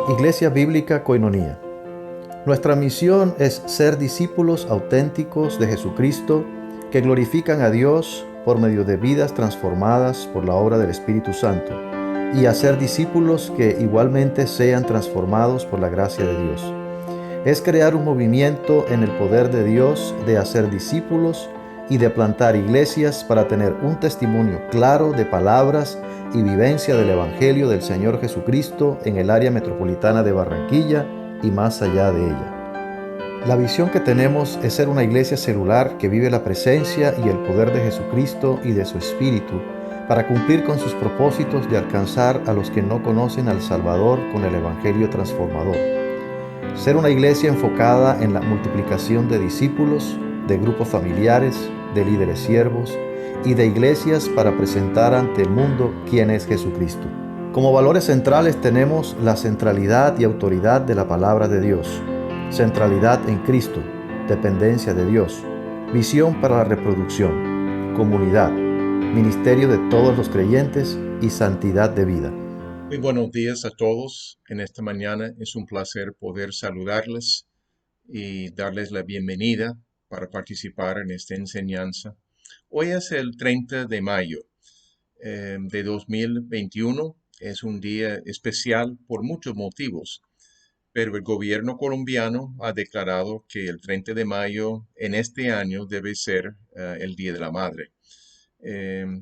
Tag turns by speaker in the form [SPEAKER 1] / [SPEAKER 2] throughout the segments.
[SPEAKER 1] Iglesia Bíblica Koinonía. Nuestra misión es ser discípulos auténticos de Jesucristo que glorifican a Dios por medio de vidas transformadas por la obra del Espíritu Santo y hacer discípulos que igualmente sean transformados por la gracia de Dios. Es crear un movimiento en el poder de Dios de hacer discípulos y de plantar iglesias para tener un testimonio claro de palabras y vivencia del Evangelio del Señor Jesucristo en el área metropolitana de Barranquilla y más allá de ella. La visión que tenemos es ser una iglesia celular que vive la presencia y el poder de Jesucristo y de su Espíritu para cumplir con sus propósitos de alcanzar a los que no conocen al Salvador con el Evangelio transformador. Ser una iglesia enfocada en la multiplicación de discípulos, de grupos familiares, de líderes siervos y de iglesias para presentar ante el mundo quién es Jesucristo. Como valores centrales tenemos la centralidad y autoridad de la palabra de Dios, centralidad en Cristo, dependencia de Dios, visión para la reproducción, comunidad, ministerio de todos los creyentes y santidad de vida.
[SPEAKER 2] Muy buenos días a todos. En esta mañana es un placer poder saludarles y darles la bienvenida para participar en esta enseñanza. Hoy es el 30 de mayo de 2021. Es un día especial por muchos motivos, pero el gobierno colombiano ha declarado que el 30 de mayo en este año debe ser el Día de la Madre.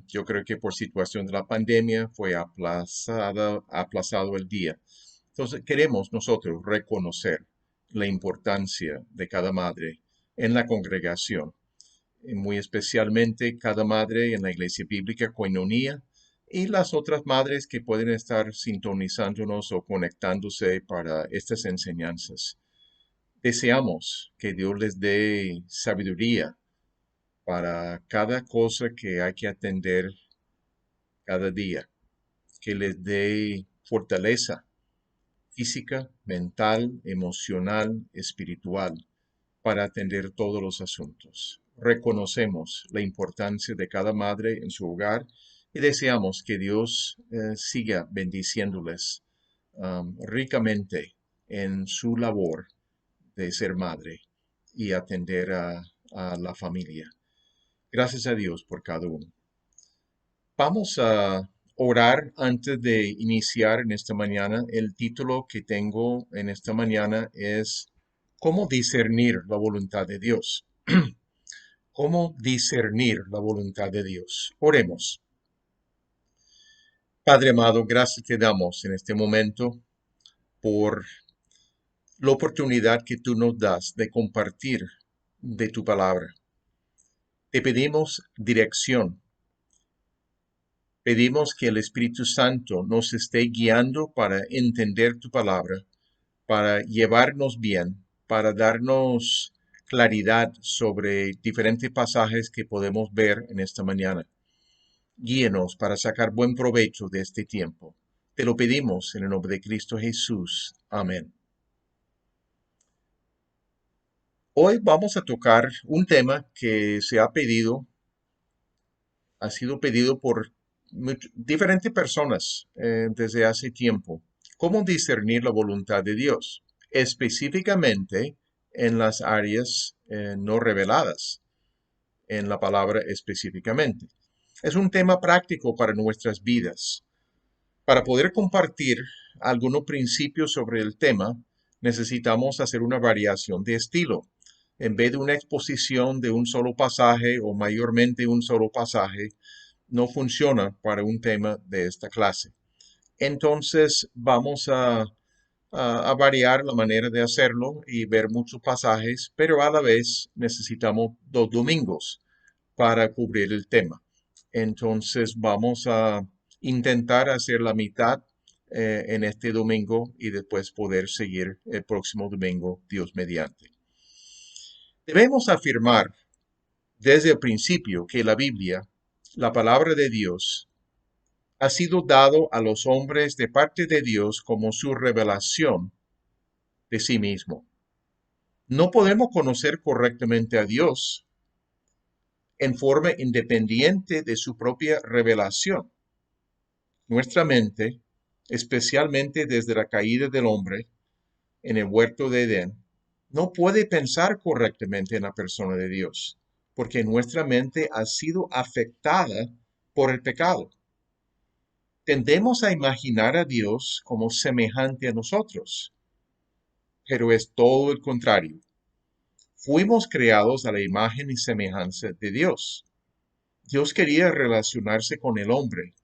[SPEAKER 2] Yo creo que por situación de la pandemia fue aplazado el día. Entonces queremos nosotros reconocer la importancia de cada madre en la congregación, muy especialmente cada madre en la Iglesia Bíblica Koinonía y las otras madres que pueden estar sintonizándonos o conectándose para estas enseñanzas. Deseamos que Dios les dé sabiduría para cada cosa que hay que atender cada día, que les dé fortaleza física, mental, emocional, espiritual, para atender todos los asuntos. Reconocemos la importancia de cada madre en su hogar y deseamos que Dios siga bendiciéndoles ricamente en su labor de ser madre y atender a la familia. Gracias a Dios por cada uno. Vamos a orar antes de iniciar en esta mañana. El título que tengo en esta mañana es ¿Cómo discernir la voluntad de Dios? ¿Cómo discernir la voluntad de Dios? Oremos. Padre amado, gracias te damos en este momento por la oportunidad que tú nos das de compartir de tu palabra. Te pedimos dirección. Pedimos que el Espíritu Santo nos esté guiando para entender tu palabra, para llevarnos bien, para darnos claridad sobre diferentes pasajes que podemos ver en esta mañana. Guíenos para sacar buen provecho de este tiempo. Te lo pedimos en el nombre de Cristo Jesús. Amén. Hoy vamos a tocar un tema que ha sido pedido por diferentes personas desde hace tiempo. ¿Cómo discernir la voluntad de Dios? Específicamente en las áreas no reveladas, en la palabra específicamente. Es un tema práctico para nuestras vidas. Para poder compartir algunos principios sobre el tema, necesitamos hacer una variación de estilo. En vez de una exposición de un solo pasaje o mayormente un solo pasaje, no funciona para un tema de esta clase. Entonces vamos a variar la manera de hacerlo y ver muchos pasajes, pero a la vez necesitamos 2 domingos para cubrir el tema. Entonces vamos a intentar hacer la mitad en este domingo y después poder seguir el próximo domingo, Dios mediante. Debemos afirmar desde el principio que la Biblia, la palabra de Dios, ha sido dado a los hombres de parte de Dios como su revelación de sí mismo. No podemos conocer correctamente a Dios en forma independiente de su propia revelación. Nuestra mente especialmente desde la caída del hombre en el huerto de Edén, no puede pensar correctamente en la persona de Dios, porque nuestra mente ha sido afectada por el pecado. Tendemos a imaginar a Dios como semejante a nosotros, pero es todo el contrario. Fuimos creados a la imagen y semejanza de Dios. Dios quería relacionarse con el hombre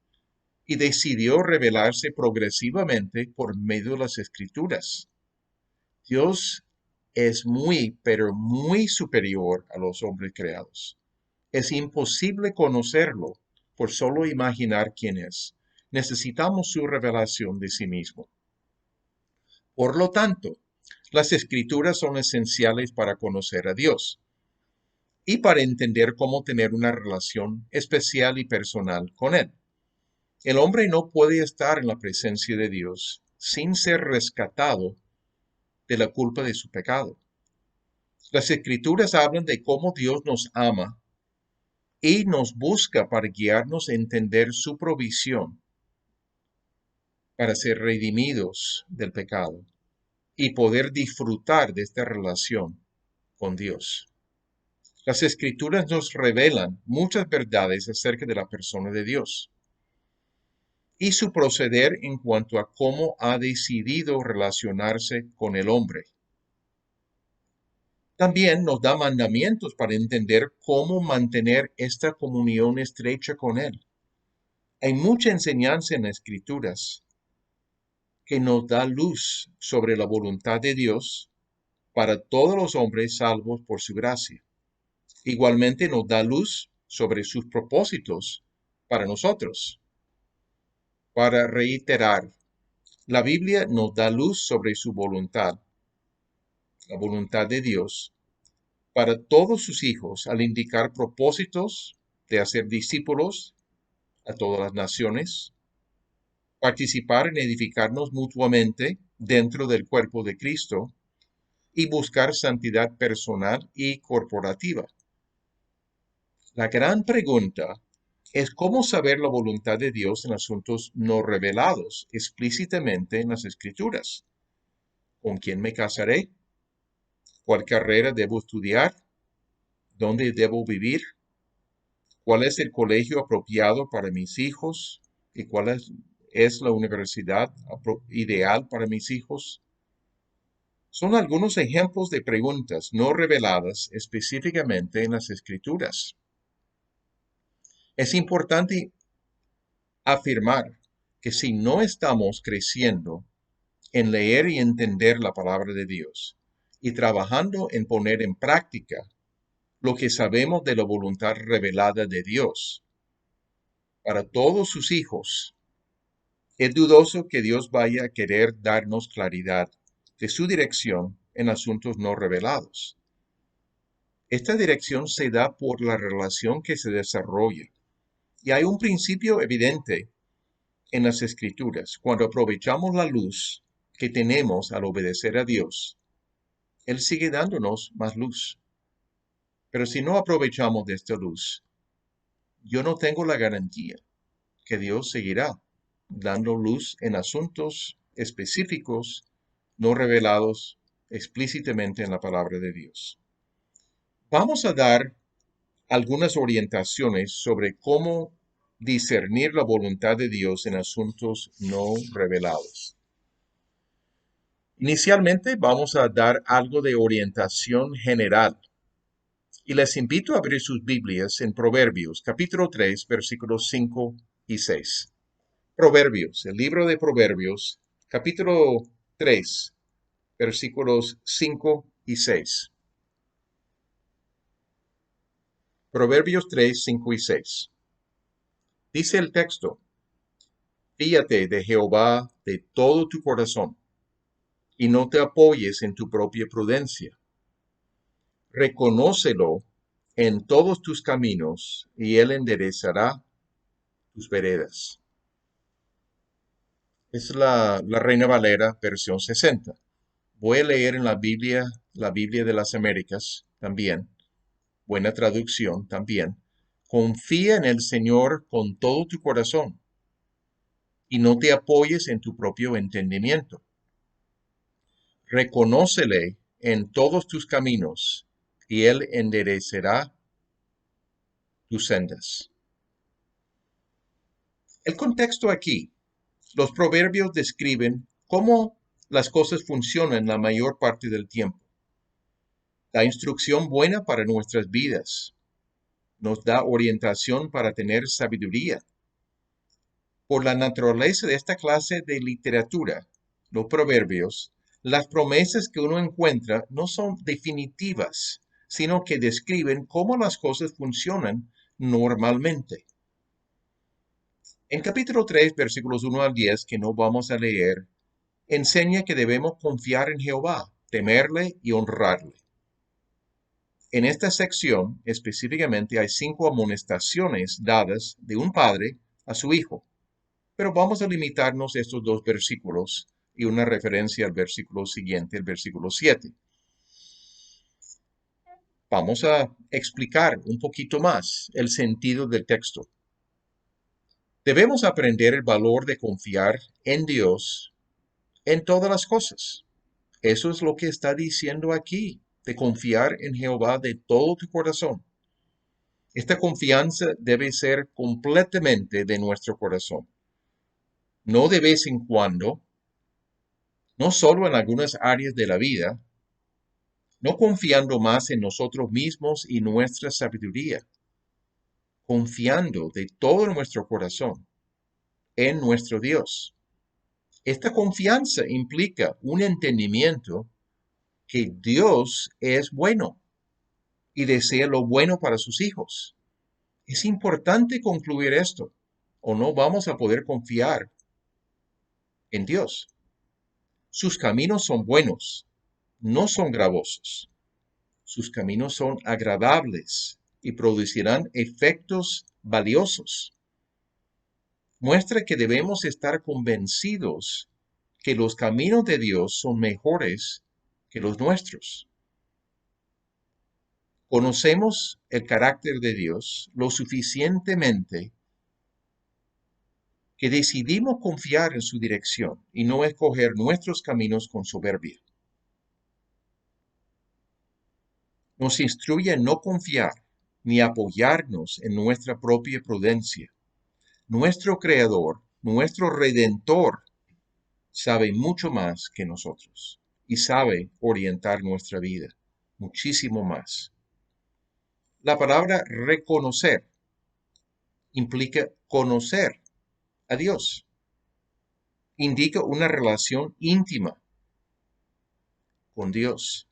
[SPEAKER 2] y decidió revelarse progresivamente por medio de las Escrituras. Dios es muy, pero muy superior a los hombres creados. Es imposible conocerlo por solo imaginar quién es. Necesitamos su revelación de sí mismo. Por lo tanto, las Escrituras son esenciales para conocer a Dios y para entender cómo tener una relación especial y personal con Él. El hombre no puede estar en la presencia de Dios sin ser rescatado de la culpa de su pecado. Las Escrituras hablan de cómo Dios nos ama y nos busca para guiarnos a entender su provisión para ser redimidos del pecado y poder disfrutar de esta relación con Dios. Las Escrituras nos revelan muchas verdades acerca de la persona de Dios y su proceder en cuanto a cómo ha decidido relacionarse con el hombre. También nos da mandamientos para entender cómo mantener esta comunión estrecha con Él. Hay mucha enseñanza en las Escrituras que nos da luz sobre la voluntad de Dios para todos los hombres salvos por su gracia. Igualmente nos da luz sobre sus propósitos para nosotros. Para reiterar, la Biblia nos da luz sobre su voluntad, la voluntad de Dios, para todos sus hijos al indicar propósitos de hacer discípulos a todas las naciones, participar en edificarnos mutuamente dentro del cuerpo de Cristo y buscar santidad personal y corporativa. La gran pregunta es cómo saber la voluntad de Dios en asuntos no revelados explícitamente en las Escrituras. ¿Con quién me casaré? ¿Cuál carrera debo estudiar? ¿Dónde debo vivir? ¿Cuál es el colegio apropiado para mis hijos? ¿Y cuál es la universidad ideal para mis hijos? Son algunos ejemplos de preguntas no reveladas específicamente en las Escrituras. Es importante afirmar que si no estamos creciendo en leer y entender la palabra de Dios y trabajando en poner en práctica lo que sabemos de la voluntad revelada de Dios para todos sus hijos, es dudoso que Dios vaya a querer darnos claridad de su dirección en asuntos no revelados. Esta dirección se da por la relación que se desarrolla. Y hay un principio evidente en las Escrituras. Cuando aprovechamos la luz que tenemos al obedecer a Dios, Él sigue dándonos más luz. Pero si no aprovechamos de esta luz, yo no tengo la garantía que Dios seguirá dando luz en asuntos específicos no revelados explícitamente en la palabra de Dios. Vamos a dar algunas orientaciones sobre cómo discernir la voluntad de Dios en asuntos no revelados. Inicialmente vamos a dar algo de orientación general y les invito a abrir sus Biblias en Proverbios, capítulo 3, versículos 5 y 6. Proverbios, el libro de Proverbios, capítulo 3, versículos 5 y 6. Proverbios 3, 5 y 6. Dice el texto: Fíate de Jehová de todo tu corazón, y no te apoyes en tu propia prudencia. Reconócelo en todos tus caminos, y él enderezará tus veredas. Es la Reina Valera, versión 60. Voy a leer en la Biblia de las Américas también, buena traducción también. Confía en el Señor con todo tu corazón y no te apoyes en tu propio entendimiento. Reconócele en todos tus caminos, y Él enderecerá tus sendas. El contexto aquí, los proverbios describen cómo las cosas funcionan la mayor parte del tiempo. Da instrucción buena para nuestras vidas. Nos da orientación para tener sabiduría. Por la naturaleza de esta clase de literatura, los proverbios, las promesas que uno encuentra no son definitivas, sino que describen cómo las cosas funcionan normalmente. En capítulo 3, versículos 1 al 10, que no vamos a leer, enseña que debemos confiar en Jehová, temerle y honrarle. En esta sección específicamente hay 5 amonestaciones dadas de un padre a su hijo, pero vamos a limitarnos a estos 2 versículos y una referencia al versículo siguiente, el versículo 7. Vamos a explicar un poquito más el sentido del texto. Debemos aprender el valor de confiar en Dios en todas las cosas. Eso es lo que está diciendo aquí, de confiar en Jehová de todo tu corazón. Esta confianza debe ser completamente de nuestro corazón. No de vez en cuando, no solo en algunas áreas de la vida, no confiando más en nosotros mismos y nuestra sabiduría, confiando de todo nuestro corazón en nuestro Dios. Esta confianza implica un entendimiento que Dios es bueno y desea lo bueno para sus hijos. Es importante concluir esto, o no vamos a poder confiar en Dios. Sus caminos son buenos, no son gravosos. Sus caminos son agradables y producirán efectos valiosos. Muestra que debemos estar convencidos que los caminos de Dios son mejores que los nuestros. Conocemos el carácter de Dios lo suficientemente que decidimos confiar en su dirección y no escoger nuestros caminos con soberbia. Nos instruye a no confiar ni apoyarnos en nuestra propia prudencia. Nuestro Creador, nuestro Redentor, sabe mucho más que nosotros y sabe orientar nuestra vida muchísimo más. La palabra reconocer implica conocer a Dios. Indica una relación íntima con Dios.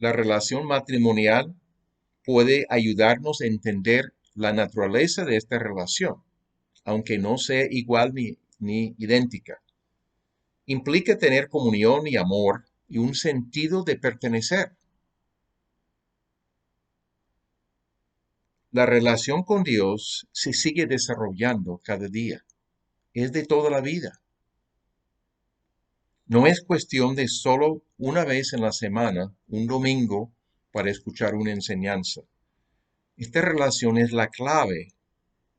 [SPEAKER 2] La relación matrimonial puede ayudarnos a entender la naturaleza de esta relación, aunque no sea igual ni idéntica. Implica tener comunión y amor y un sentido de pertenecer. La relación con Dios se sigue desarrollando cada día. Es de toda la vida. No es cuestión de solo una vez en la semana, un domingo, para escuchar una enseñanza. Esta relación es la clave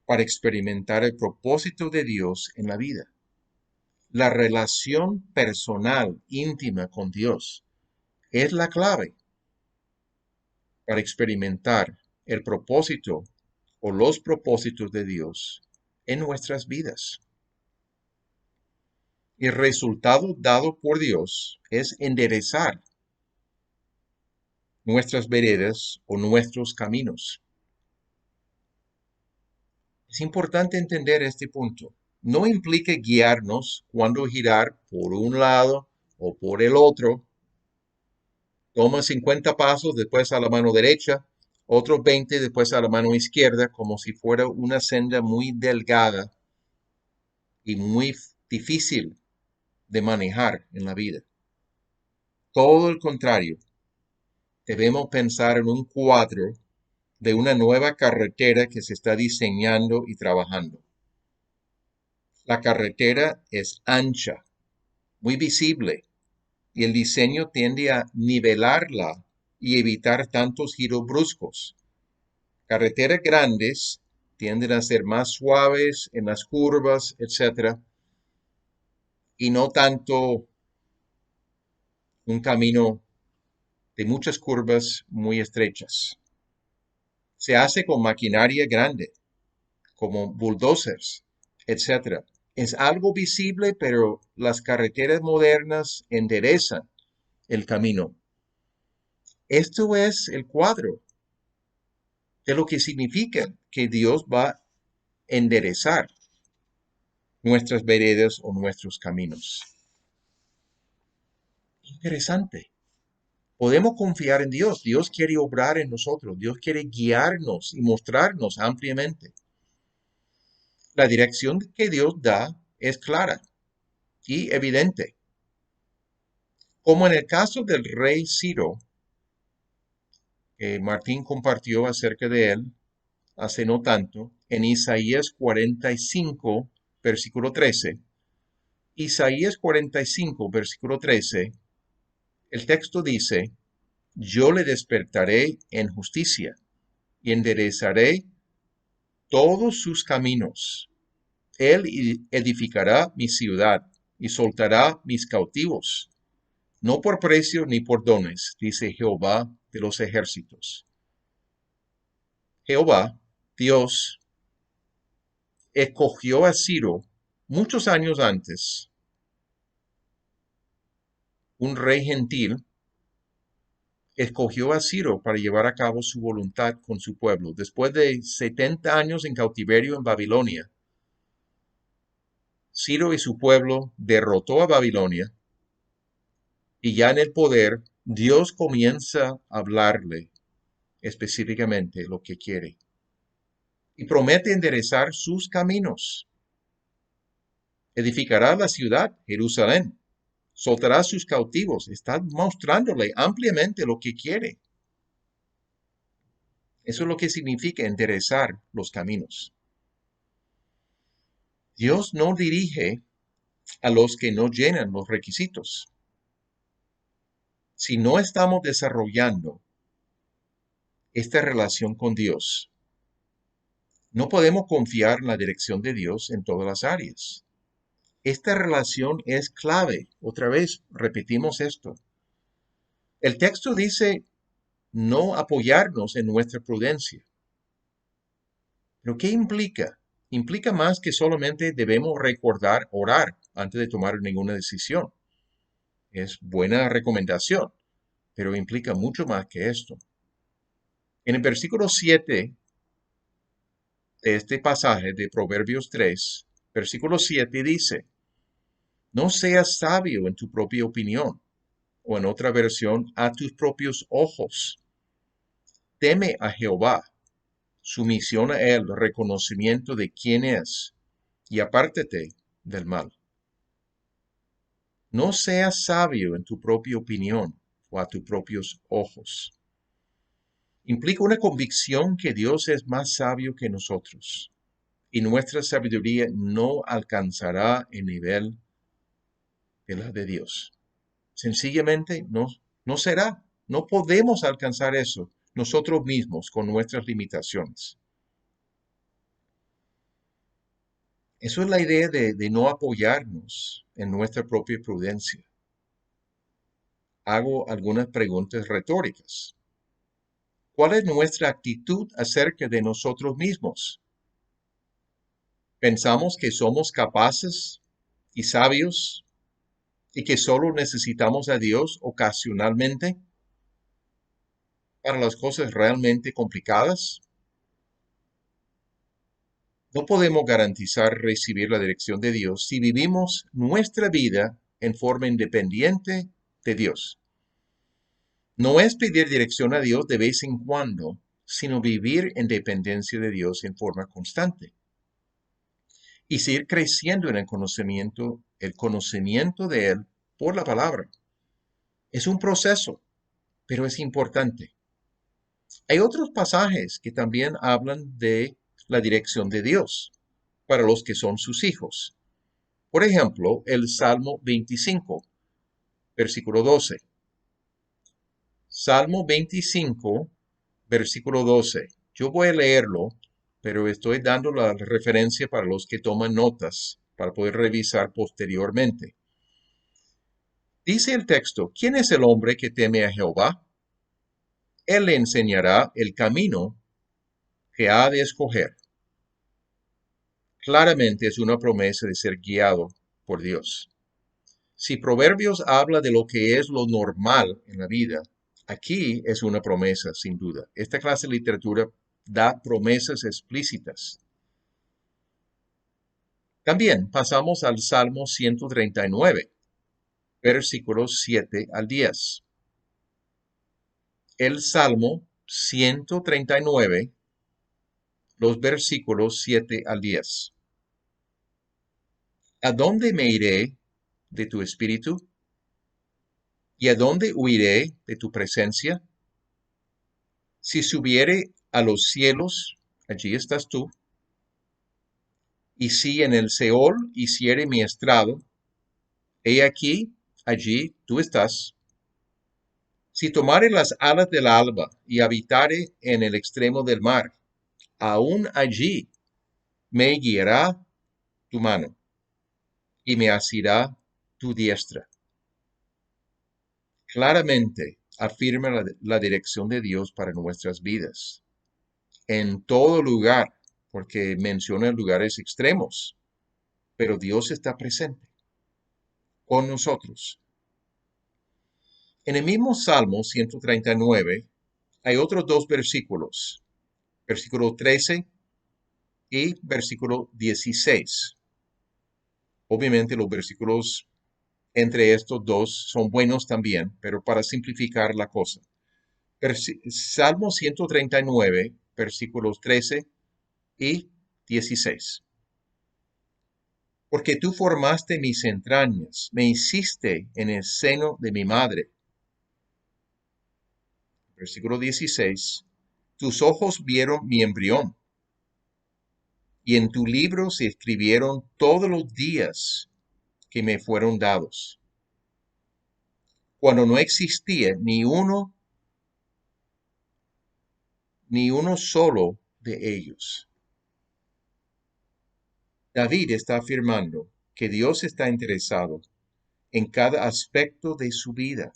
[SPEAKER 2] para experimentar el propósito de Dios en la vida. La relación personal, íntima con Dios, es la clave para experimentar el propósito o los propósitos de Dios en nuestras vidas. El resultado dado por Dios es enderezar nuestras veredas o nuestros caminos. Es importante entender este punto. No implica guiarnos cuando girar por un lado o por el otro. Toma 50 pasos después a la mano derecha, otros 20 después a la mano izquierda, como si fuera una senda muy delgada y muy difícil de manejar en la vida. Todo el contrario, debemos pensar en un cuadro de una nueva carretera que se está diseñando y trabajando. La carretera es ancha, muy visible, y el diseño tiende a nivelarla y evitar tantos giros bruscos. Carreteras grandes tienden a ser más suaves en las curvas, etc., y no tanto un camino de muchas curvas muy estrechas. Se hace con maquinaria grande, como bulldozers, etc. Es algo visible, pero las carreteras modernas enderezan el camino. Esto es el cuadro de lo que significa que Dios va a enderezar nuestras veredas o nuestros caminos. Interesante. Podemos confiar en Dios. Dios quiere obrar en nosotros. Dios quiere guiarnos y mostrarnos ampliamente. La dirección que Dios da es clara y evidente. Como en el caso del rey Ciro, que Martín compartió acerca de él hace no tanto, en Isaías 45, versículo 13. Isaías 45, versículo 13, el texto dice, yo le despertaré en justicia y enderezaré todos sus caminos. Él edificará mi ciudad y soltará mis cautivos, no por precio ni por dones, dice Jehová de los ejércitos. Jehová, Dios, escogió a Ciro muchos años antes, un rey gentil, escogió a Ciro para llevar a cabo su voluntad con su pueblo. Después de 70 años en cautiverio en Babilonia, Ciro y su pueblo derrotó a Babilonia y ya en el poder, Dios comienza a hablarle específicamente lo que quiere y promete enderezar sus caminos. Edificará la ciudad, Jerusalén, soltará sus cautivos, está mostrándole ampliamente lo que quiere. Eso es lo que significa enderezar los caminos. Dios no dirige a los que no llenan los requisitos. Si no estamos desarrollando esta relación con Dios, no podemos confiar en la dirección de Dios en todas las áreas. Esta relación es clave. Otra vez, repetimos esto. El texto dice no apoyarnos en nuestra prudencia. ¿Pero qué implica? Implica más que solamente debemos recordar orar antes de tomar ninguna decisión. Es buena recomendación, pero implica mucho más que esto. En el versículo 7 de este pasaje de Proverbios 3, versículo 7 dice, no seas sabio en tu propia opinión, o en otra versión, a tus propios ojos. Teme a Jehová, sumisión a él, reconocimiento de quién es, y apártate del mal. No seas sabio en tu propia opinión o a tus propios ojos. Implica una convicción que Dios es más sabio que nosotros y nuestra sabiduría no alcanzará el nivel de la de Dios. Sencillamente no será. No podemos alcanzar eso nosotros mismos con nuestras limitaciones. Eso es la idea de no apoyarnos en nuestra propia prudencia. Hago algunas preguntas retóricas. ¿Cuál es nuestra actitud acerca de nosotros mismos? ¿Pensamos que somos capaces y sabios y que solo necesitamos a Dios ocasionalmente para las cosas realmente complicadas? No podemos garantizar recibir la dirección de Dios si vivimos nuestra vida en forma independiente de Dios. No es pedir dirección a Dios de vez en cuando, sino vivir en dependencia de Dios en forma constante. Y seguir creciendo en el conocimiento de Él por la palabra. Es un proceso, pero es importante. Hay otros pasajes que también hablan de la dirección de Dios para los que son sus hijos. Por ejemplo, el Salmo 25, versículo 12. Salmo 25, versículo 12. Yo voy a leerlo, pero estoy dando la referencia para los que toman notas, para poder revisar posteriormente. Dice el texto, ¿quién es el hombre que teme a Jehová? Él le enseñará el camino que ha de escoger. Claramente es una promesa de ser guiado por Dios. Si Proverbios habla de lo que es lo normal en la vida, aquí es una promesa, sin duda. Esta clase de literatura da promesas explícitas. También pasamos al Salmo 139, versículos 7 al 10. El Salmo 139, los versículos 7 al 10. ¿A dónde me iré de tu espíritu? ¿Y a dónde huiré de tu presencia? Si subiere a los cielos, allí estás tú. Y si en el Seol hiciere mi estrado, he aquí, allí tú estás. Si tomare las alas del alba y habitare en el extremo del mar, aún allí me guiará tu mano y me asirá tu diestra. Claramente afirma la dirección de Dios para nuestras vidas. En todo lugar, porque menciona lugares extremos, pero Dios está presente con nosotros. En el mismo Salmo 139 hay otros dos versículos, versículo 13 y versículo 16. Obviamente los versículos entre estos dos son buenos también, pero para simplificar la cosa. Salmo 139, versículos 13 y 16. Porque tú formaste mis entrañas, me hiciste en el seno de mi madre. Versículo 16. Tus ojos vieron mi embrión, y en tu libro se escribieron todos los días que me fueron dados, cuando no existía ni uno solo de ellos. David está afirmando que Dios está interesado en cada aspecto de su vida.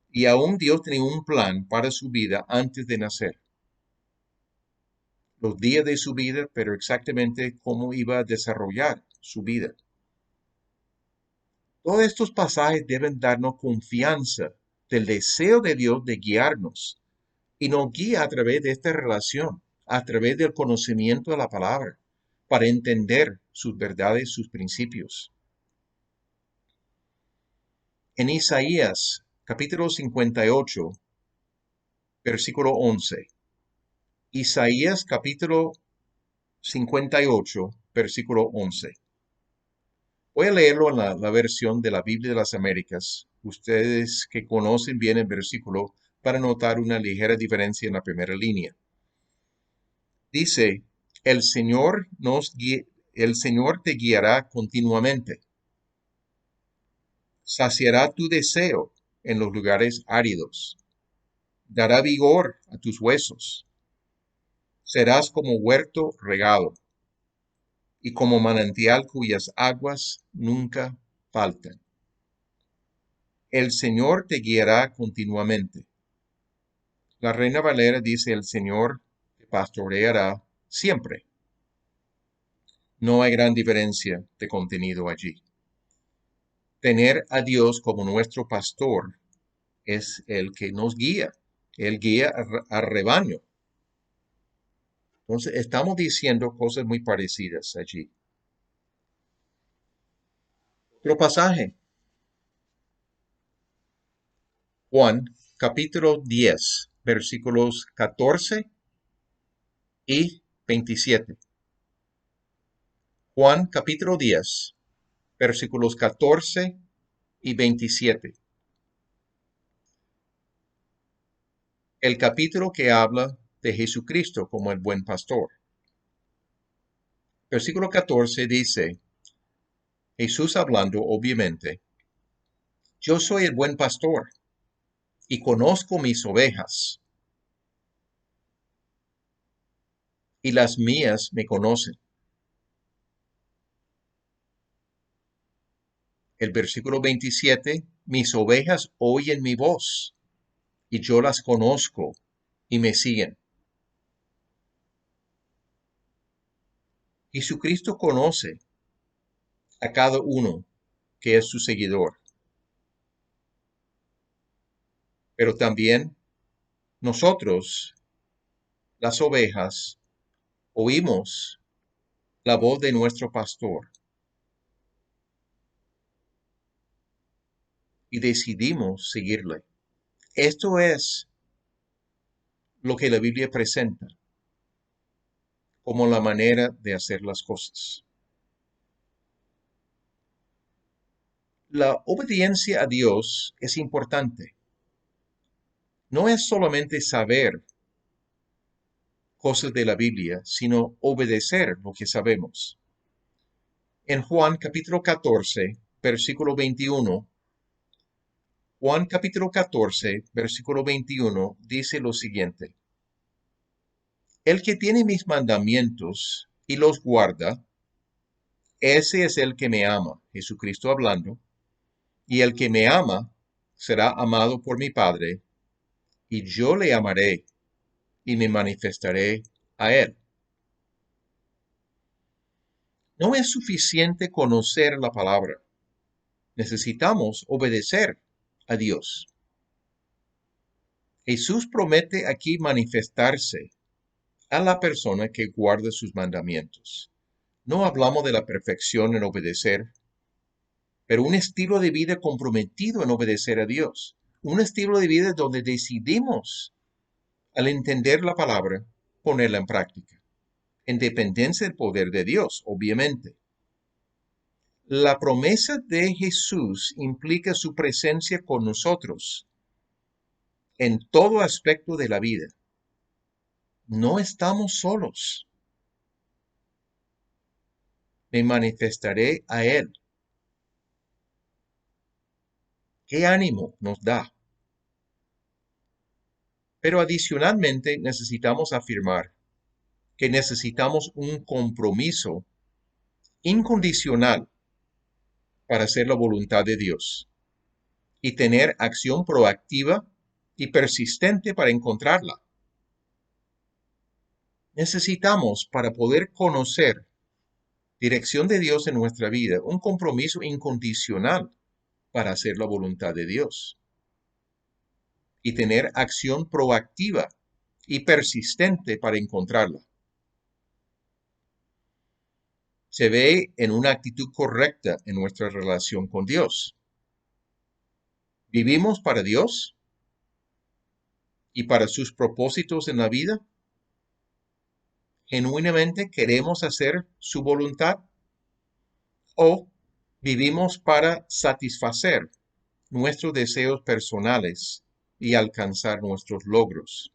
[SPEAKER 2] Y aún Dios tenía un plan para su vida antes de nacer. Los días de su vida, pero exactamente cómo iba a desarrollar su vida. Todos estos pasajes deben darnos confianza del deseo de Dios de guiarnos y nos guía a través de esta relación, a través del conocimiento de la palabra, para entender sus verdades, sus principios. En Isaías capítulo 58, versículo 11. Isaías capítulo 58, versículo 11. Voy a leerlo en la versión de la Biblia de las Américas. Ustedes que conocen bien el versículo para notar una ligera diferencia en la primera línea. Dice, el Señor te guiará continuamente. Saciará tu deseo en los lugares áridos. Dará vigor a tus huesos. Serás como huerto regado y como manantial cuyas aguas nunca faltan. El Señor te guiará continuamente. La Reina Valera dice, el Señor te pastoreará siempre. No hay gran diferencia de contenido allí. Tener a Dios como nuestro pastor es el que nos guía. Él guía al rebaño. Entonces, estamos diciendo cosas muy parecidas allí. Otro pasaje. Juan, capítulo 10, versículos 14 y 27. Juan, capítulo 10, versículos 14 y 27. El capítulo que habla de Jesucristo como el buen pastor. Versículo 14 dice, Jesús hablando obviamente, yo soy el buen pastor y conozco mis ovejas y las mías me conocen. El versículo 27, mis ovejas oyen mi voz y yo las conozco y me siguen. Jesucristo conoce a cada uno que es su seguidor, pero también nosotros, las ovejas, oímos la voz de nuestro pastor y decidimos seguirle. Esto es lo que la Biblia presenta como la manera de hacer las cosas. La obediencia a Dios es importante. No es solamente saber cosas de la Biblia, sino obedecer lo que sabemos. En Juan capítulo 14, versículo 21, Juan capítulo 14, versículo 21 dice lo siguiente: El que tiene mis mandamientos y los guarda, ese es el que me ama, Jesucristo hablando, y el que me ama será amado por mi Padre, y yo le amaré y me manifestaré a él. No es suficiente conocer la palabra. Necesitamos obedecer a Dios. Jesús promete aquí manifestarse a la persona que guarda sus mandamientos. No hablamos de la perfección en obedecer, pero un estilo de vida comprometido en obedecer a Dios. Un estilo de vida donde decidimos, al entender la palabra, ponerla en práctica, en dependencia del poder de Dios, obviamente. La promesa de Jesús implica su presencia con nosotros en todo aspecto de la vida. No estamos solos. Me manifestaré a Él. ¿Qué ánimo nos da? Pero adicionalmente necesitamos afirmar que necesitamos un compromiso incondicional para hacer la voluntad de Dios y tener acción proactiva y persistente para encontrarla. Necesitamos, para poder conocer dirección de Dios en nuestra vida, un compromiso incondicional para hacer la voluntad de Dios y tener acción proactiva y persistente para encontrarla. Se ve en una actitud correcta en nuestra relación con Dios. ¿Vivimos para Dios y para sus propósitos en la vida? ¿Genuinamente queremos hacer su voluntad? ¿O vivimos para satisfacer nuestros deseos personales y alcanzar nuestros logros?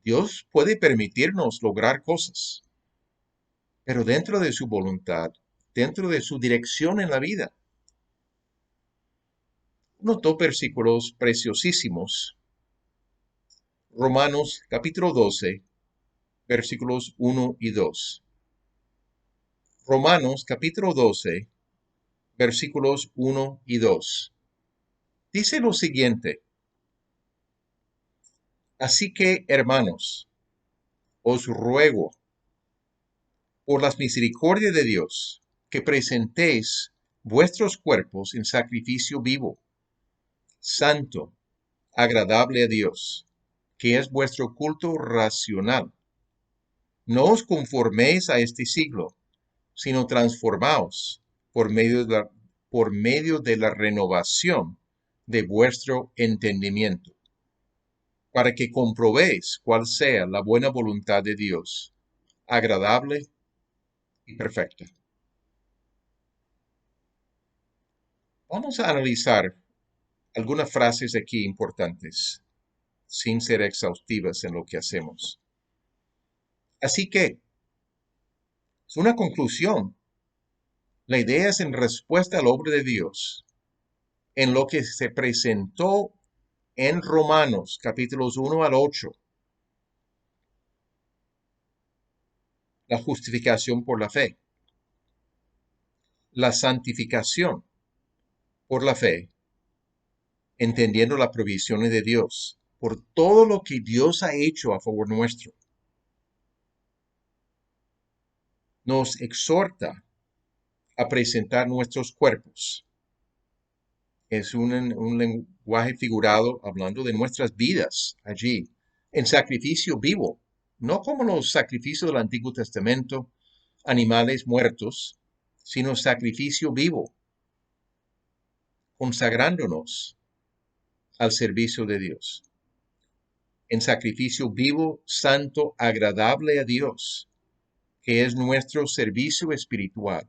[SPEAKER 2] Dios puede permitirnos lograr cosas, pero dentro de su voluntad, dentro de su dirección en la vida. Unos dos versículos preciosísimos. Romanos capítulo 12, versículos 1 y 2. Romanos capítulo 12, versículos 1 y 2. Dice lo siguiente: Así que, hermanos, os ruego, por las misericordias de Dios, que presentéis vuestros cuerpos en sacrificio vivo, santo, agradable a Dios, que es vuestro culto racional. No os conforméis a este siglo, sino transformaos por medio de la renovación de vuestro entendimiento, para que comprobéis cuál sea la buena voluntad de Dios, agradable y perfecta. Vamos a analizar algunas frases aquí importantes, sin ser exhaustivas en lo que hacemos. Así que, es una conclusión. La idea es en respuesta a la obra de Dios, en lo que se presentó en Romanos capítulos 1 al 8, la justificación por la fe. la santificación por la fe, entendiendo las provisiones de Dios, por todo lo que Dios ha hecho a favor nuestro, nos exhorta a presentar nuestros cuerpos. Es un lenguaje figurado hablando de nuestras vidas allí, en sacrificio vivo, no como los sacrificios del Antiguo Testamento, animales muertos, sino sacrificio vivo, consagrándonos al servicio de Dios. En sacrificio vivo, santo, agradable a Dios, que es nuestro servicio espiritual,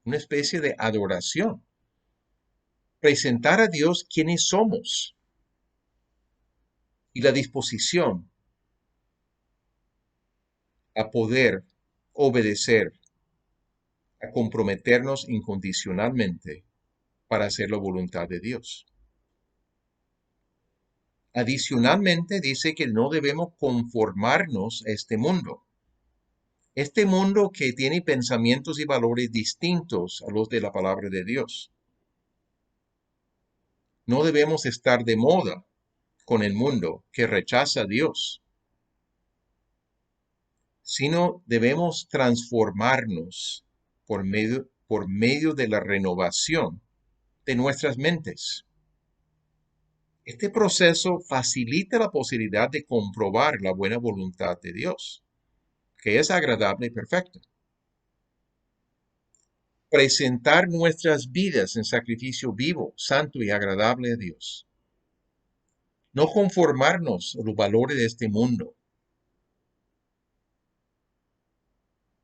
[SPEAKER 2] una especie de adoración. Presentar a Dios quienes somos y la disposición a poder obedecer, a comprometernos incondicionalmente para hacer la voluntad de Dios. Adicionalmente dice que no debemos conformarnos a este mundo. Este mundo que tiene pensamientos y valores distintos a los de la palabra de Dios. No debemos estar de moda con el mundo que rechaza a Dios, sino debemos transformarnos por medio de la renovación de nuestras mentes. Este proceso facilita la posibilidad de comprobar la buena voluntad de Dios, que es agradable y perfecta. Presentar nuestras vidas en sacrificio vivo, santo y agradable a Dios. No conformarnos a los valores de este mundo,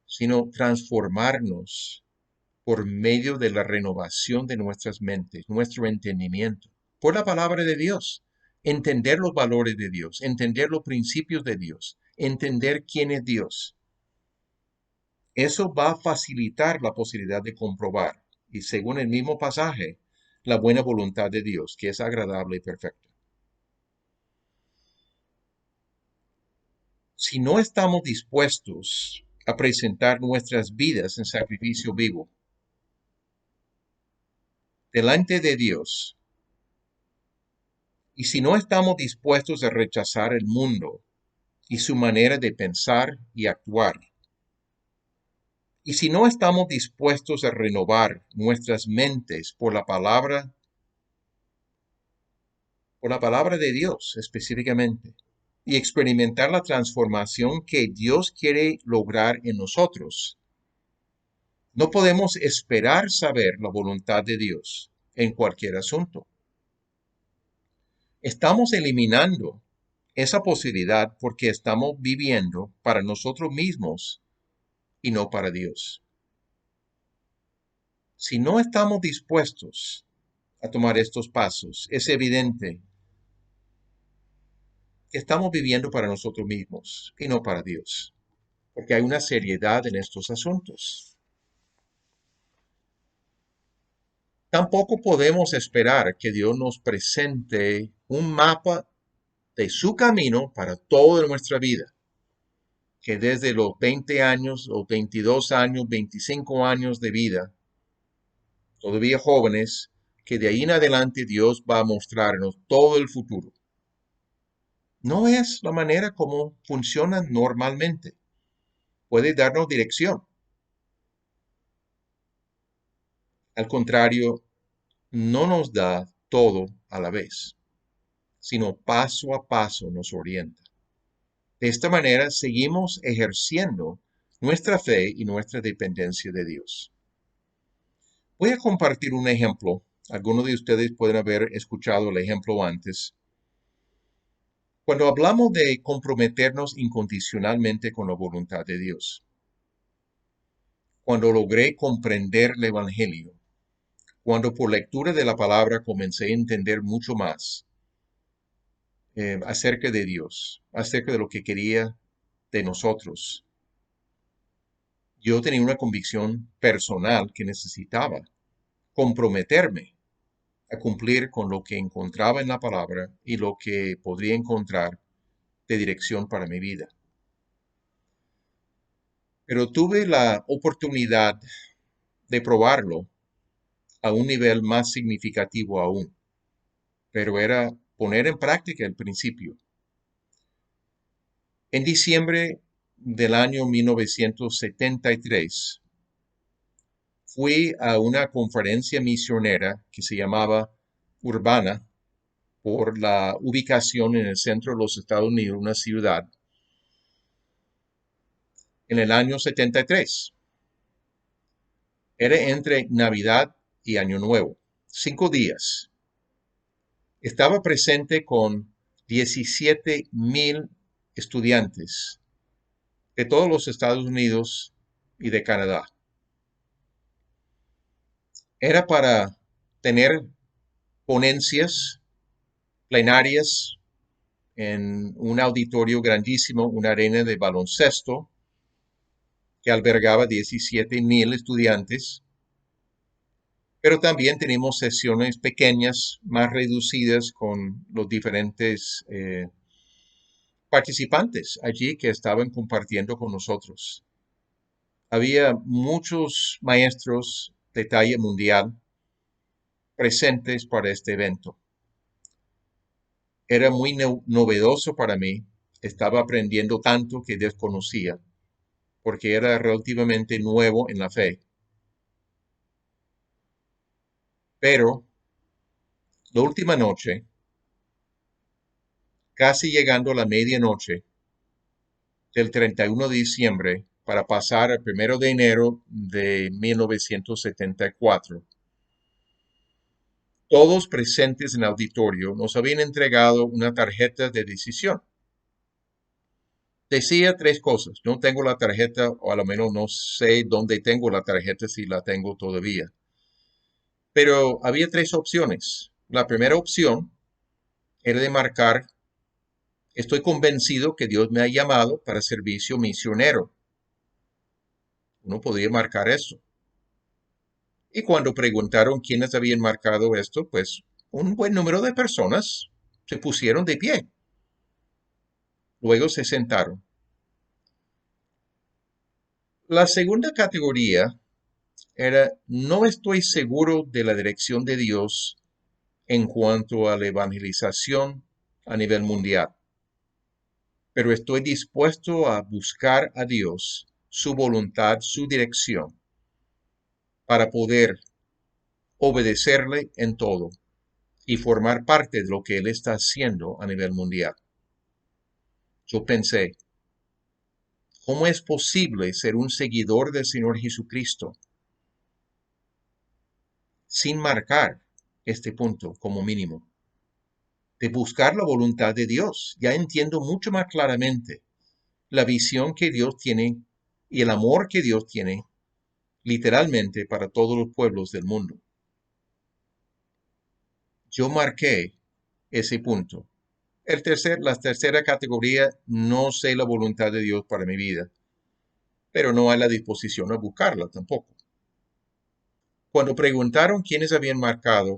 [SPEAKER 2] sino transformarnos por medio de la renovación de nuestras mentes, nuestro entendimiento, por la palabra de Dios. Entender los valores de Dios, entender los principios de Dios, entender quién es Dios. Eso va a facilitar la posibilidad de comprobar, y según el mismo pasaje, la buena voluntad de Dios, que es agradable y perfecta. Si no estamos dispuestos a presentar nuestras vidas en sacrificio vivo delante de Dios, y si no estamos dispuestos a rechazar el mundo y su manera de pensar y actuar, y si no estamos dispuestos a renovar nuestras mentes por la palabra de Dios específicamente, y experimentar la transformación que Dios quiere lograr en nosotros, no podemos esperar saber la voluntad de Dios en cualquier asunto. Estamos eliminando esa posibilidad porque estamos viviendo para nosotros mismos y no para Dios. Si no estamos dispuestos a tomar estos pasos, es evidente que estamos viviendo para nosotros mismos y no para Dios, porque hay una seriedad en estos asuntos. Tampoco podemos esperar que Dios nos presente un mapa de su camino para toda nuestra vida, que desde los 20 años o 22 años, 25 años de vida, todavía jóvenes, que de ahí en adelante Dios va a mostrarnos todo el futuro. No es la manera como funciona normalmente. Puede darnos dirección. Al contrario, no nos da todo a la vez, sino paso a paso nos orienta. De esta manera seguimos ejerciendo nuestra fe y nuestra dependencia de Dios. Voy a compartir un ejemplo. Algunos de ustedes pueden haber escuchado el ejemplo antes. Cuando hablamos de comprometernos incondicionalmente con la voluntad de Dios, cuando logré comprender el Evangelio, cuando por lectura de la palabra comencé a entender mucho más acerca de Dios, acerca de lo que quería de nosotros, yo tenía una convicción personal que necesitaba comprometerme a cumplir con lo que encontraba en la palabra y lo que podría encontrar de dirección para mi vida. Pero tuve la oportunidad de probarlo a un nivel más significativo aún, pero era poner en práctica el principio. En diciembre del año 1973, fui a una conferencia misionera que se llamaba Urbana, por la ubicación en el centro de los Estados Unidos, una ciudad, en el año 73. Era entre Navidad y Año Nuevo, 5 días. Estaba presente con 17,000 estudiantes de todos los Estados Unidos y de Canadá. Era para tener ponencias plenarias en un auditorio grandísimo, una arena de baloncesto que albergaba 17,000 estudiantes, pero también tenemos sesiones pequeñas, más reducidas con los diferentes participantes allí que estaban compartiendo con nosotros. Había muchos maestros de talla mundial presentes para este evento. Era muy novedoso para mí. Estaba aprendiendo tanto que desconocía, porque era relativamente nuevo en la fe. Pero la última noche, casi llegando a la medianoche del 31 de diciembre, para pasar al 1 de enero de 1974, todos presentes en el auditorio nos habían entregado una tarjeta de decisión. Decía 3 cosas. No tengo la tarjeta, o a lo menos no sé dónde tengo la tarjeta, si la tengo todavía. Pero había 3 opciones. La primera opción era de marcar: estoy convencido que Dios me ha llamado para servicio misionero. Uno podría marcar eso. Y cuando preguntaron quiénes habían marcado esto, pues un buen número de personas se pusieron de pie. Luego se sentaron. La segunda categoría era: no estoy seguro de la dirección de Dios en cuanto a la evangelización a nivel mundial, pero estoy dispuesto a buscar a Dios, su voluntad, su dirección, para poder obedecerle en todo y formar parte de lo que Él está haciendo a nivel mundial. Yo pensé, ¿cómo es posible ser un seguidor del Señor Jesucristo sin marcar este punto como mínimo? De buscar la voluntad de Dios. Ya entiendo mucho más claramente la visión que Dios tiene y el amor que Dios tiene literalmente para todos los pueblos del mundo. Yo marqué ese punto. La tercera categoría: no sé la voluntad de Dios para mi vida, pero no hay la disposición a buscarla tampoco. Cuando preguntaron quiénes habían marcado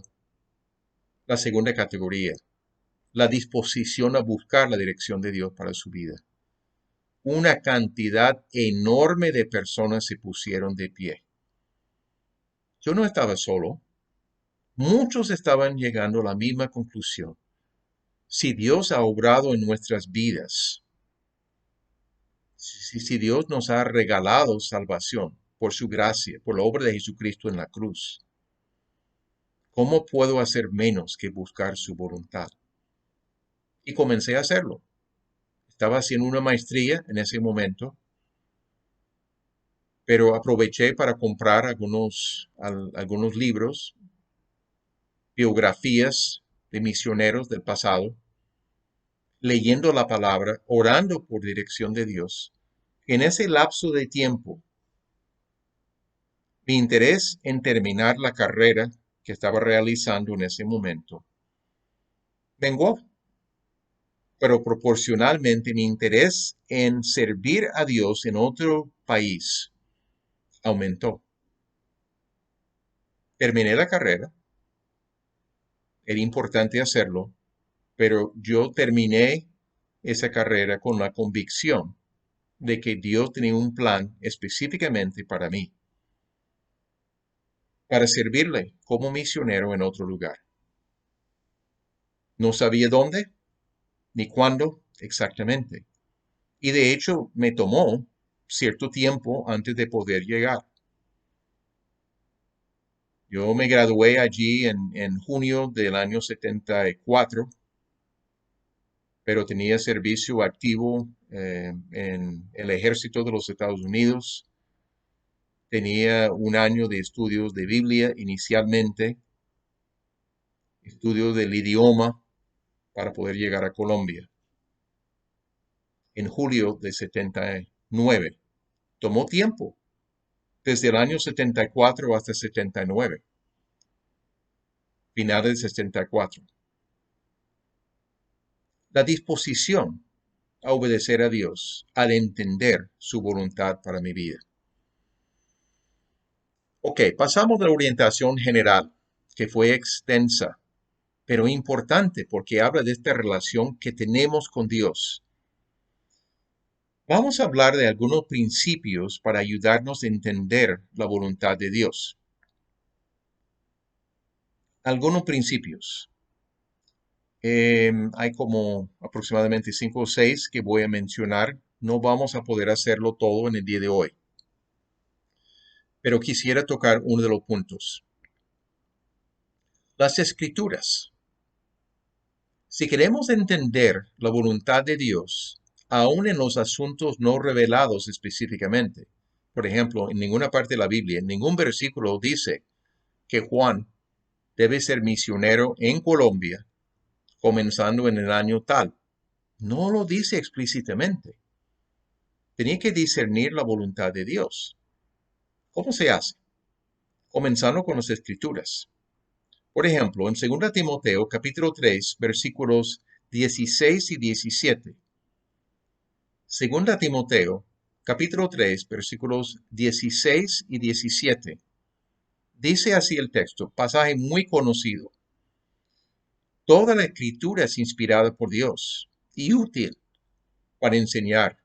[SPEAKER 2] la segunda categoría, la disposición a buscar la dirección de Dios para su vida, una cantidad enorme de personas se pusieron de pie. Yo no estaba solo. Muchos estaban llegando a la misma conclusión. Si Dios ha obrado en nuestras vidas, si Dios nos ha regalado salvación por su gracia, por la obra de Jesucristo en la cruz, ¿cómo puedo hacer menos que buscar su voluntad? Y comencé a hacerlo. Estaba haciendo una maestría en ese momento, pero aproveché para comprar algunos libros, biografías de misioneros del pasado, leyendo la palabra, orando por dirección de Dios. En ese lapso de tiempo, mi interés en terminar la carrera que estaba realizando en ese momento menguó, pero proporcionalmente mi interés en servir a Dios en otro país aumentó. Terminé la carrera, era importante hacerlo, pero yo terminé esa carrera con la convicción de que Dios tenía un plan específicamente para mí. para servirle como misionero en otro lugar. No sabía dónde ni cuándo exactamente. Y de hecho me tomó cierto tiempo antes de poder llegar. Yo me gradué allí en junio del año 74, pero tenía servicio activo en el ejército de los Estados Unidos. Tenía un año de estudios de Biblia inicialmente, estudios del idioma para poder llegar a Colombia. En julio de 79. Tomó tiempo, desde el año 74 hasta 79, finales de 74. La disposición a obedecer a Dios, al entender su voluntad para mi vida. Ok, pasamos de la orientación general, que fue extensa, pero importante porque habla de esta relación que tenemos con Dios. Vamos a hablar de algunos principios para ayudarnos a entender la voluntad de Dios. Algunos principios. Hay como aproximadamente 5 o 6 que voy a mencionar. No vamos a poder hacerlo todo en el día de hoy, pero quisiera tocar uno de los puntos. Las Escrituras. Si queremos entender la voluntad de Dios, aún en los asuntos no revelados específicamente, por ejemplo, en ninguna parte de la Biblia, en ningún versículo dice que Juan debe ser misionero en Colombia, comenzando en el año tal. No lo dice explícitamente. Tenía que discernir la voluntad de Dios. ¿Cómo se hace? Comenzando con las Escrituras. Por ejemplo, en 2 Timoteo capítulo 3, versículos 16 y 17. 2 Timoteo capítulo 3, versículos 16 y 17. Dice así el texto, pasaje muy conocido. Toda la escritura es inspirada por Dios y útil para enseñar,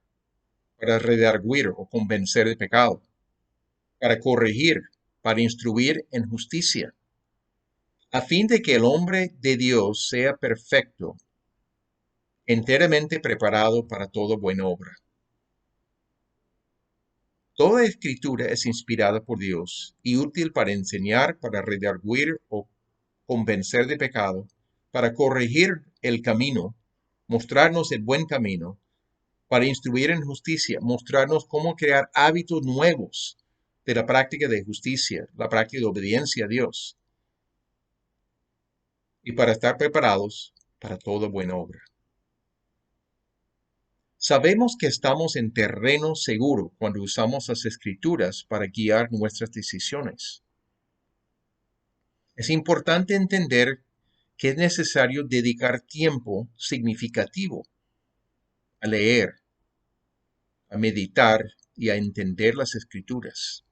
[SPEAKER 2] para redarguir o convencer de pecado, para corregir, para instruir en justicia, a fin de que el hombre de Dios sea perfecto, enteramente preparado para toda buena obra. Toda escritura es inspirada por Dios y útil para enseñar, para redarguir o convencer de pecado, para corregir el camino, mostrarnos el buen camino, para instruir en justicia, mostrarnos cómo crear hábitos nuevos de la práctica de justicia, la práctica de obediencia a Dios, y para estar preparados para toda buena obra. Sabemos que estamos en terreno seguro cuando usamos las Escrituras para guiar nuestras decisiones. Es importante entender que es necesario dedicar tiempo significativo a leer, a meditar y a entender las Escrituras.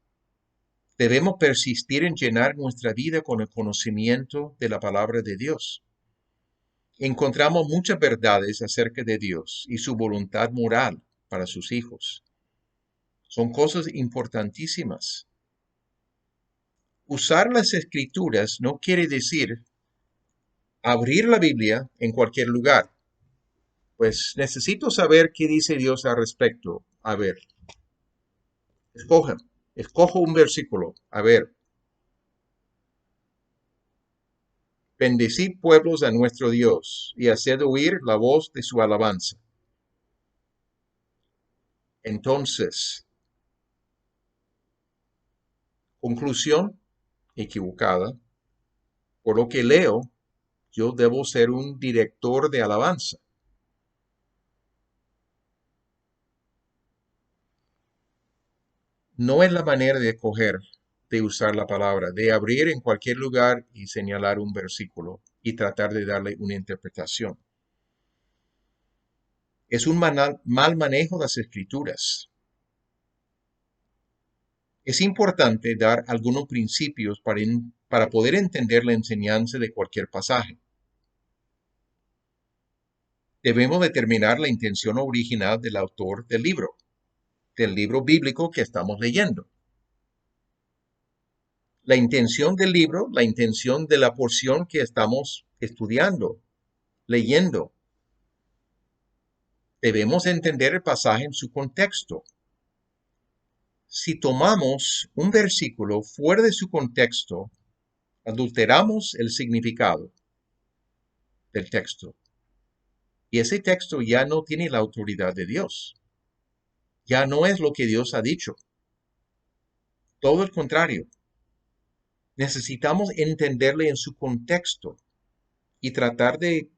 [SPEAKER 2] Debemos persistir en llenar nuestra vida con el conocimiento de la palabra de Dios. Encontramos muchas verdades acerca de Dios y su voluntad moral para sus hijos. Son cosas importantísimas. Usar las Escrituras no quiere decir abrir la Biblia en cualquier lugar. Pues necesito saber qué dice Dios al respecto. A ver, escojo un versículo. A ver, bendecid pueblos a nuestro Dios y haced oír la voz de su alabanza. Entonces, conclusión equivocada. Por lo que leo, yo debo ser un director de alabanza. No es la manera de escoger, de usar la palabra, de abrir en cualquier lugar y señalar un versículo y tratar de darle una interpretación. Es un mal manejo de las Escrituras. Es importante dar algunos principios para poder entender la enseñanza de cualquier pasaje. Debemos determinar la intención original del autor del libro bíblico que estamos leyendo. la intención del libro, la intención de la porción que estamos estudiando, leyendo. Debemos entender el pasaje en su contexto. Si tomamos un versículo fuera de su contexto, adulteramos el significado del texto. Y ese texto ya no tiene la autoridad de Dios. Ya no es lo que Dios ha dicho. Todo el contrario. Necesitamos entenderle en su contexto y tratar de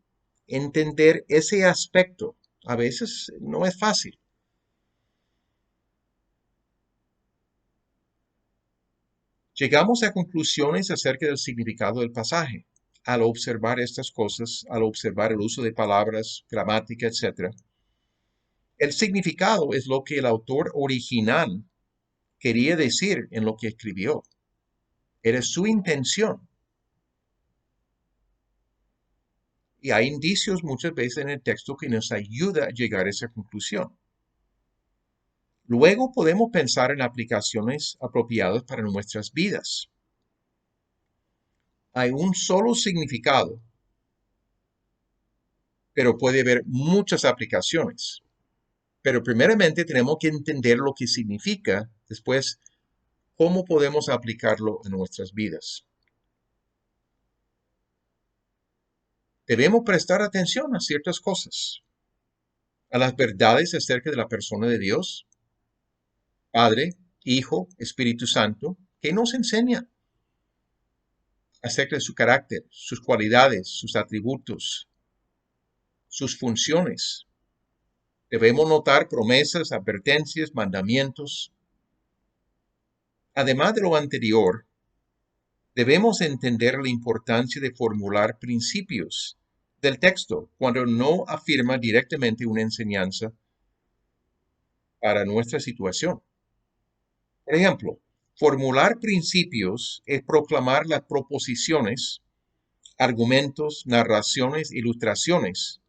[SPEAKER 2] entender ese aspecto. A veces no es fácil. Llegamos a conclusiones acerca del significado del pasaje al observar estas cosas, al observar el uso de palabras, gramática, etc. El significado es lo que el autor original quería decir en lo que escribió. Era su intención. Y hay indicios muchas veces en el texto que nos ayuda a llegar a esa conclusión. Luego podemos pensar en aplicaciones apropiadas para nuestras vidas. Hay un solo significado, pero puede haber muchas aplicaciones. Pero primeramente tenemos que entender lo que significa, después cómo podemos aplicarlo en nuestras vidas. Debemos prestar atención a ciertas cosas, a las verdades acerca de la persona de Dios, Padre, Hijo, Espíritu Santo, que nos enseña acerca de su carácter, sus cualidades, sus atributos, sus funciones. Debemos notar promesas, advertencias, mandamientos. Además de lo anterior, debemos entender la importancia de formular principios del texto cuando no afirma directamente una enseñanza para nuestra situación. Por ejemplo, formular principios es proclamar las proposiciones, argumentos, narraciones, ilustraciones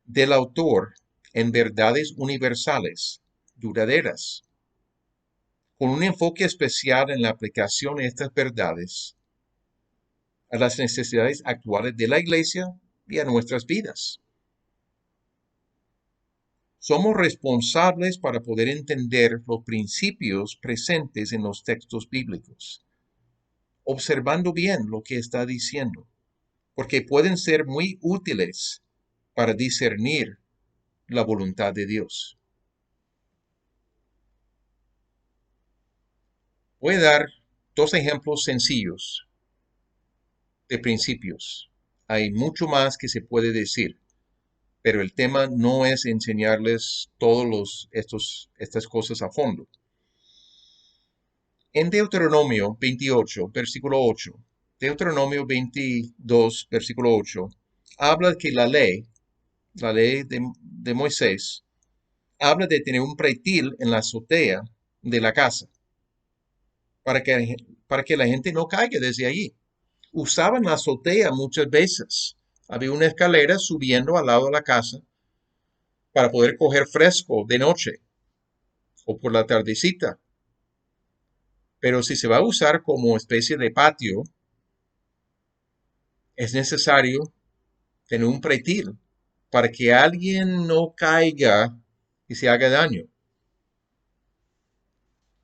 [SPEAKER 2] del autor en verdades universales, duraderas, con un enfoque especial en la aplicación de estas verdades a las necesidades actuales de la Iglesia y a nuestras vidas. Somos responsables para poder entender los principios presentes en los textos bíblicos, observando bien lo que está diciendo, porque pueden ser muy útiles para discernir la voluntad de Dios. Voy a dar dos ejemplos sencillos de principios. Hay mucho más que se puede decir, pero el tema no es enseñarles estas cosas a fondo. En Deuteronomio 28, versículo 8, Deuteronomio 22, versículo 8, habla que la ley de Moisés, habla de tener un pretil en la azotea de la casa para que la gente no caiga desde allí. Usaban la azotea muchas veces. Había una escalera subiendo al lado de la casa para poder coger fresco de noche o por la tardecita. Pero si se va a usar como especie de patio, es necesario tener un pretil para que alguien no caiga y se haga daño.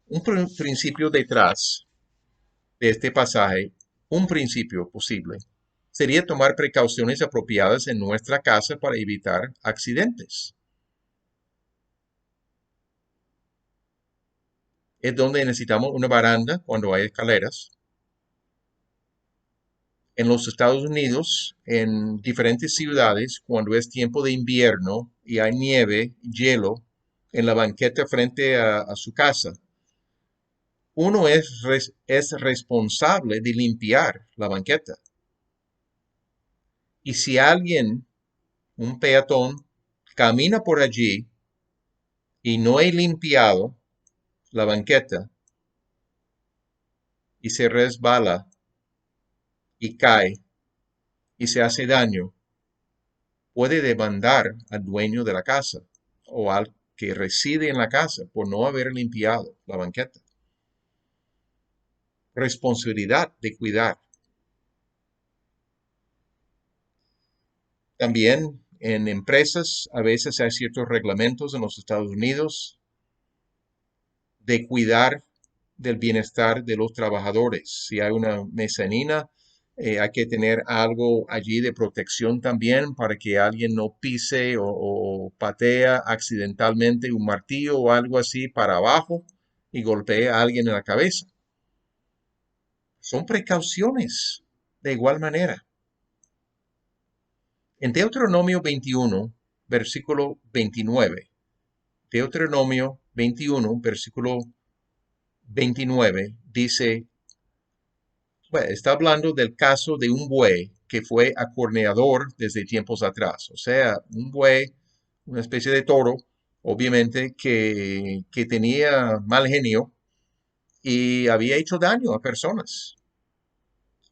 [SPEAKER 2] Un principio detrás de este pasaje, un principio posible, sería tomar precauciones apropiadas en nuestra casa para evitar accidentes. Es donde necesitamos una baranda cuando hay escaleras. En los Estados Unidos, en diferentes ciudades, cuando es tiempo de invierno y hay nieve, hielo, en la banqueta frente a su casa, uno es responsable de limpiar la banqueta. Y si alguien, un peatón, camina por allí y no he limpiado la banqueta y se resbala y cae y se hace daño, puede demandar al dueño de la casa o al que reside en la casa por no haber limpiado la banqueta. responsabilidad de cuidar. También en empresas a veces hay ciertos reglamentos en los Estados Unidos de cuidar del bienestar de los trabajadores. Si hay una mezanina, hay que tener algo allí de protección también para que alguien no pise o patea accidentalmente un martillo o algo así para abajo y golpee a alguien en la cabeza. Son precauciones de igual manera. En Deuteronomio 21, versículo 29, Deuteronomio 21, versículo 29, dice, bueno, está hablando del caso de un buey que fue acorneador desde tiempos atrás. O sea, un buey, una especie de toro, obviamente, que tenía mal genio y había hecho daño a personas.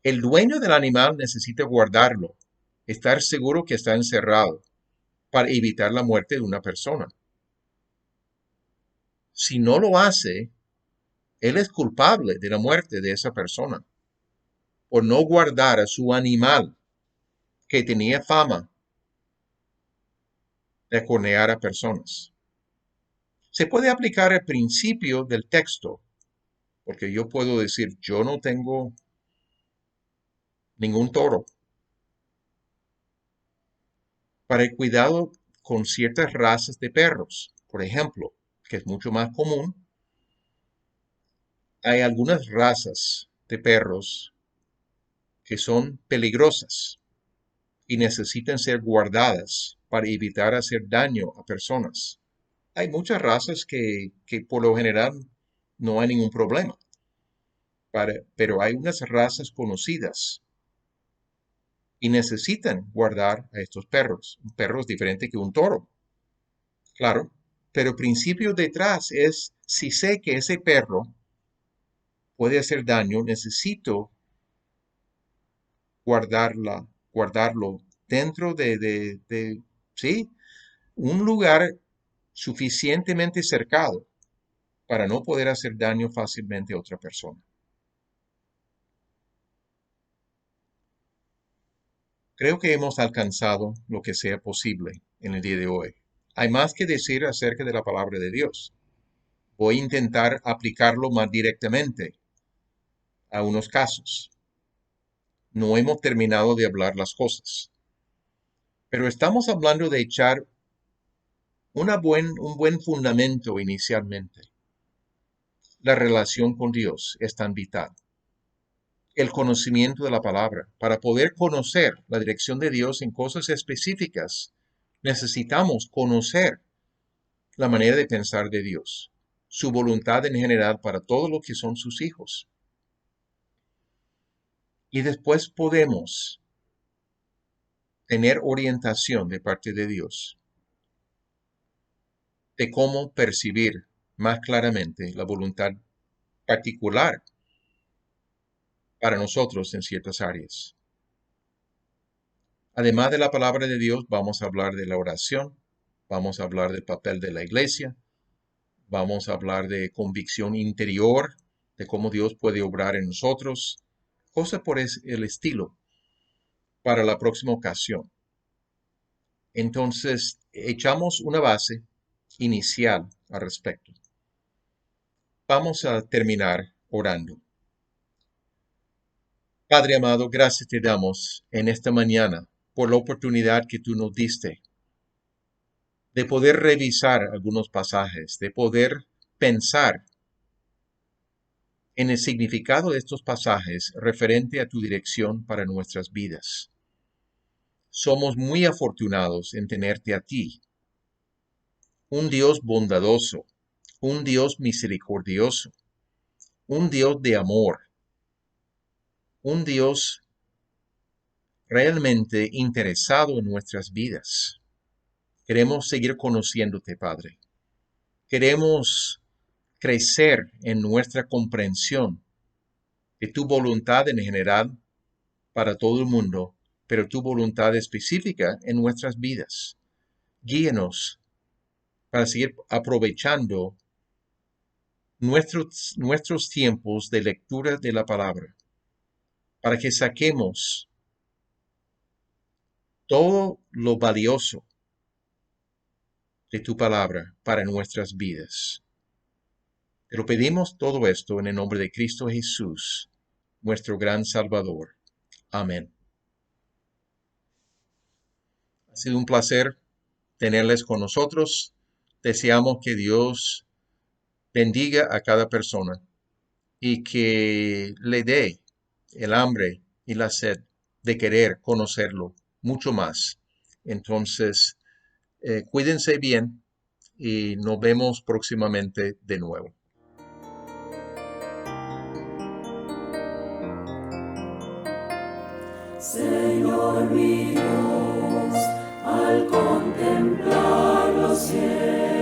[SPEAKER 2] El dueño del animal necesita guardarlo, estar seguro que está encerrado para evitar la muerte de una persona. Si no lo hace, él es culpable de la muerte de esa persona por no guardar a su animal que tenía fama de acornear a personas. Se puede aplicar el principio del texto, porque yo puedo decir, yo no tengo ningún toro, para el cuidado con ciertas razas de perros. Por ejemplo, que es mucho más común, hay algunas razas de perros que son peligrosas y necesitan ser guardadas para evitar hacer daño a personas. Hay muchas razas que por lo general no hay ningún problema, pero hay unas razas conocidas y necesitan guardar a estos perros. Un perro es diferente que un toro, claro, pero el principio detrás es, si sé que ese perro puede hacer daño, necesito guardarlo dentro ¿sí? Un lugar suficientemente cercado para no poder hacer daño fácilmente a otra persona. Creo que hemos alcanzado lo que sea posible en el día de hoy. Hay más que decir acerca de la palabra de Dios. Voy a intentar aplicarlo más directamente a unos casos. No hemos terminado de hablar las cosas, pero estamos hablando de echar un buen fundamento inicialmente. La relación con Dios es tan vital. El conocimiento de la palabra. Para poder conocer la dirección de Dios en cosas específicas, necesitamos conocer la manera de pensar de Dios, su voluntad en general para todo lo que son sus hijos. Y después podemos tener orientación de parte de Dios de cómo percibir más claramente la voluntad particular para nosotros en ciertas áreas. Además de la palabra de Dios, vamos a hablar de la oración, vamos a hablar del papel de la iglesia, vamos a hablar de convicción interior, de cómo Dios puede obrar en nosotros, cosas por el estilo para la próxima ocasión. Entonces, echamos una base inicial al respecto. Vamos a terminar orando. Padre amado, gracias te damos en esta mañana por la oportunidad que tú nos diste de poder revisar algunos pasajes, de poder pensar en el significado de estos pasajes referente a tu dirección para nuestras vidas. Somos muy afortunados en tenerte a ti, un Dios bondadoso, un Dios misericordioso, un Dios de amor, un Dios realmente interesado en nuestras vidas. Queremos seguir conociéndote, Padre. Queremos crecer en nuestra comprensión de tu voluntad en general para todo el mundo, pero tu voluntad específica en nuestras vidas. Guíenos para seguir aprovechando nuestros tiempos de lectura de la palabra, para que saquemos todo lo valioso de tu palabra para nuestras vidas. Te lo pedimos todo esto en el nombre de Cristo Jesús, nuestro gran Salvador. Amén. Ha sido un placer tenerles con nosotros. Deseamos que Dios bendiga a cada persona y que le dé el hambre y la sed de querer conocerlo mucho más. Entonces, cuídense bien y nos vemos próximamente de nuevo.
[SPEAKER 3] Señor mi Dios, al contemplar los cielos,